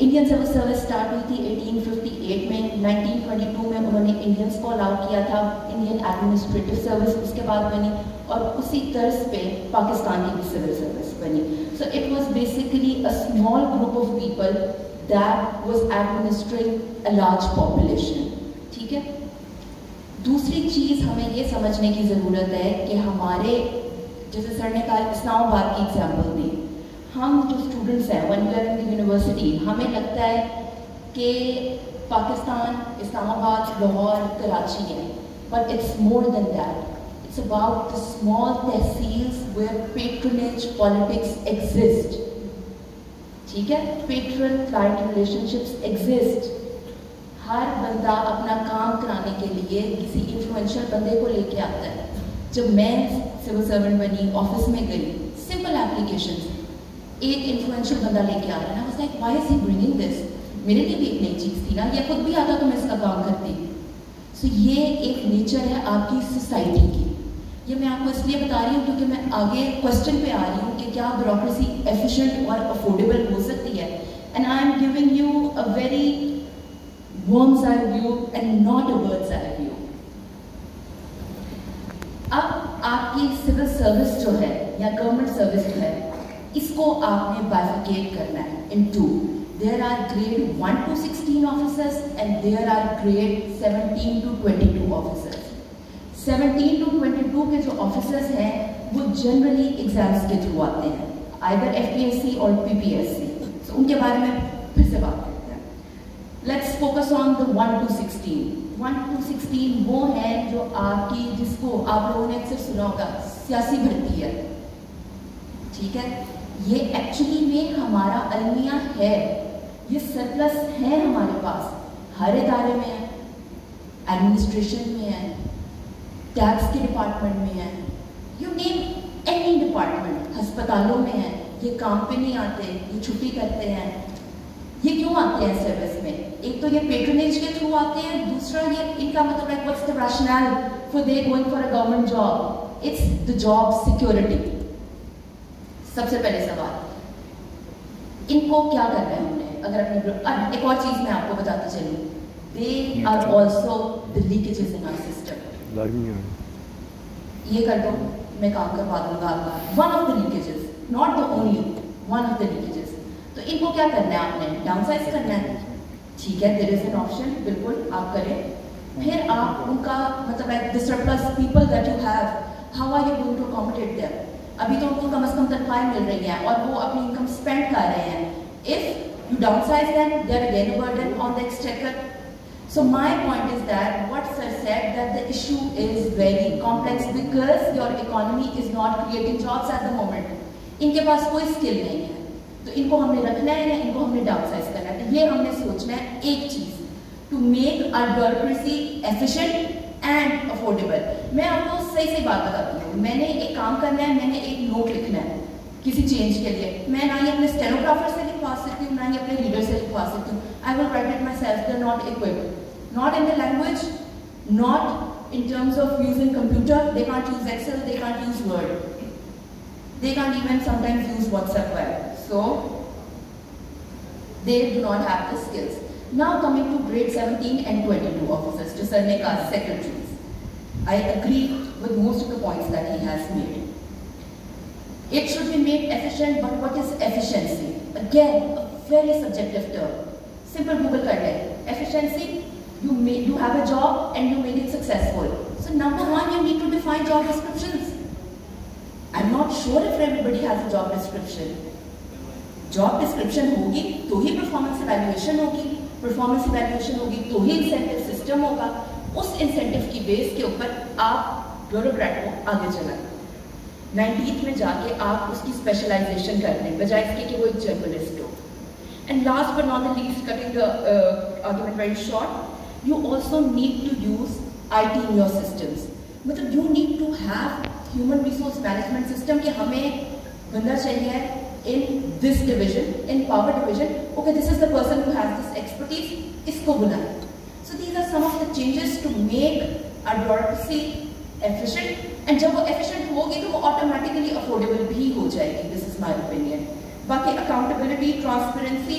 Indian civil service start हुई थी 1858 में। 1922 में उन्होंने इंडियंस को अलाउ किया था, इंडियन एडमिनिस्ट्रेटिव सर्विस उसके बाद बनी, और उसी तर्ज पे पाकिस्तान की भी सिविल सर्विस बनी। So it was basically a small group of people that was administering a large population. ठीक है, दूसरी चीज़ हमें ये समझने की ज़रूरत है कि हमारे, जैसे सर ने कहा इस्लामाबाद की एग्जाम्पल दी, हम जो स्टूडेंट्स हैं one year in the university, हमें लगता है कि पाकिस्तान इस्लामाबाद, लाहौर, कराची है, but it's more than that. It's about the small tehsils where patronage politics exist. ठीक है, पेट्रन क्लाइंट रिलेशनशिप्स एग्जिस्ट। हर बंदा अपना काम कराने के लिए किसी इन्फ्लुएंशियल बंदे को लेके आता है। जब मैं सिविल सर्वेंट बनी, ऑफिस में गई, सिंपल एप्लीकेशंस, एक इन्फ्लुएंशियल बंदा लेके आ रहा है ना, was like why is he bringing this. मेरे लिए भी एक नई चीज़ थी ना, ये खुद भी आता तो मैं इसका काम करती। सो ये एक नेचर है आपकी सोसाइटी की। ये मैं आपको इसलिए बता रही हूँ क्योंकि मैं आगे क्वेश्चन पे आ रही हूँ कि क्या ब्यूरोक्रेसी एफिशिएंट और अफोर्डेबल हो सकती है। And I am giving you a very worms eye view and not a bird's eye view. अब आपकी सिविल सर्विस जो है या गवर्नमेंट सर्विस जो है, इसको आपने बाइफिकेट करना है in two. There are grade 1 to 16 officers and there are grade 17 to 22 officers. 17 to 22 के जो ऑफिसर्स हैं वो जनरली एग्जाम्स के थ्रू आते हैं, आइदर एफपीएससी और पीपीएससी। सो उनके बारे में फिर से बात करते हैं। Let's focus on the 1 to 16। 1 to 16 वो है जो आपकी, जिसको आप लोगों ने अक्सर सुना होगा, सियासी भर्ती है। ठीक है, ये एक्चुअली में हमारा अलमिया है, ये सरप्लस है हमारे पास, हर इदारे में है, एडमिनिस्ट्रेशन में है, टैक्स के डिपार्टमेंट में है, यू नेम एनी डिपार्टमेंट, अस्पतालों में है। ये काम पे नहीं आते, ये छुट्टी करते हैं। ये क्यों आते हैं सर्विस में? एक तो ये पेट्रोनेज के थ्रू आते हैं, दूसरा ये इनका मतलब है what's the rational for they going for a government job? It's the job security. सबसे पहले सवाल, इनको क्या करना है हमने? अगर अपने एक और चीज मैं आपको बताती चलूं, they are also the leakages in our system. ये कर दो, मैं काम करवा दूंगा आपका। One of the leakages, not the only, one of the leakages. तो इनको क्या करना है आपने? डाउनसाइज करना है। ठीक है, देयर इज एन ऑप्शन, बिल्कुल आप करें। फिर आप उनका मतलब है the surplus people that you have, how are you going to accommodate them? अभी तो उनको कम से कम तनख्वाहें मिल रही हैं और वो अपनी इनकम स्पेंड कर रहे हैं। If you downsize them, they are again a burden on the exchequer. So my point is that what sir said, that the issue is very complex because your economy is not creating jobs at the moment. इनके पास कोई skill नहीं है, तो इनको हमने रखना है या इनको हमने डाउनसाइज करना है? ये हमने सोचना है एक चीज, to make our bureaucracy efficient and affordable. मैं आपको सही बात बताती हूँ। मैंने एक काम करना है, मैंने एक नोट लिखना है किसी चेंज के लिए, मैं ना ही अपने स्टेनोग्राफर से लिखवा सकती हूँ, ना ही अपने रीडर से लिखवा सकती हूँ। I will write it myself. They're not equipped, not in the language, not in terms of using computer. They can't use Excel, they can't use Word, they can't even sometimes use WhatsApp web. So they do not have the skills. Now coming to grade 17 and 22 officers, to sir ne kaha secretaries. I agree with most of the points that he has made. It should be made efficient, but what is efficiency? Again, a very subjective term. Simple Google कर ले, efficiency, you have a job and you made it successful. So number one, you need to define job descriptions. I'm not sure if everybody has a job description. Job description होगी तो ही performance evaluation होगी, performance evaluation होगी तो ही incentive system होगा। उस incentive की base के ऊपर आप bureaucrat को आगे चलाएं। 90th में जाके आप उसकी स्पेशलाइजेशन कर लें, बजाय इसके कि वो एक जर्नलिस्ट हो। And last but not the least, cutting the argument very short, you also need to use IT in your systems. मतलब you need to have human resource management system कि हमें बंदा चाहिए in this division, in power division. Okay, this is the person who has this expertise. इसको बुलाएं. So these are some of the changes to make our bureaucracy efficient. And जब वो efficient होगी तो वो automatically affordable भी हो जाएगी. This is my opinion. बाकी accountability, transparency,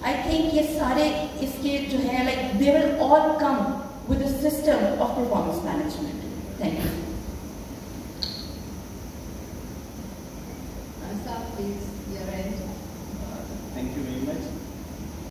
I think ये सारे इसके जो है like they will all come with a system of performance management. Thank you. Asaf, please, your end. Thank you very much.